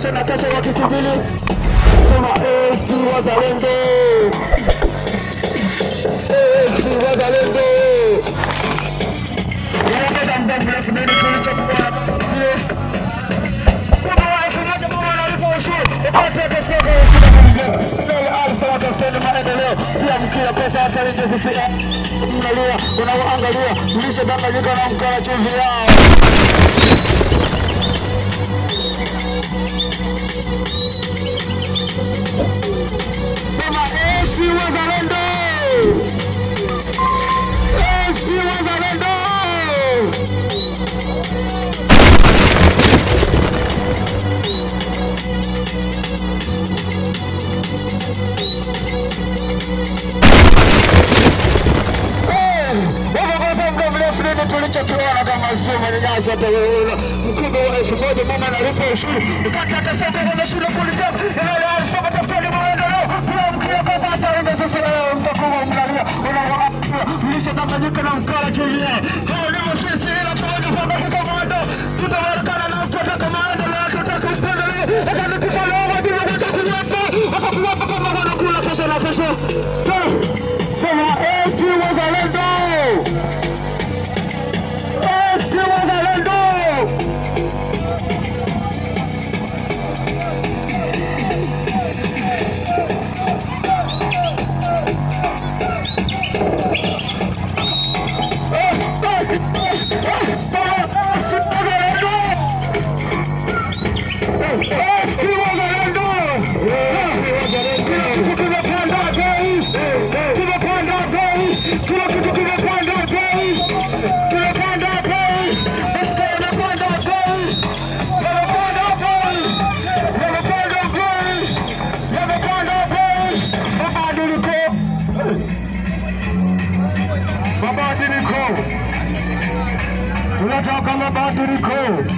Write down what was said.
kesho na kesho wakisubiri. Sema AFC Wazalendo. AFC Wazalendo. Inaongeza muda mrefu nini tulichokuwa sio. Kuna watu mmoja mmoja wanalipa ushuru. Upate pesa kwa ushuru mwingine. Sasa alisa watafanya maendeleo. Pia mkia pesa hata nje sisi. Mnalia, unaangalia, mlishe danganyika na mkala chumvi yao. Sema AFC Wazalendo. AFC Wazalendo. Tulichokiona kama sio manyanyaso hata wewe mkubwa wa 1000 mama analipa ushuru ukata hata soko kwa shule kulizia ile alisoma tafadhali maendeleo pia mkia kwa sasa ndio sasa mtakuwa mnalia unaona mlisha danganyika na mkala chini hao ndio sisi ila pamoja kwa komando tutawarakana na kutoka maendeleo tutaka upendeleo hata nikifanya wadi watakuwapa kama wanakula kesho na kesho. Sema AFC Wazalendo. Mabadiliko. Tunataka mabadiliko.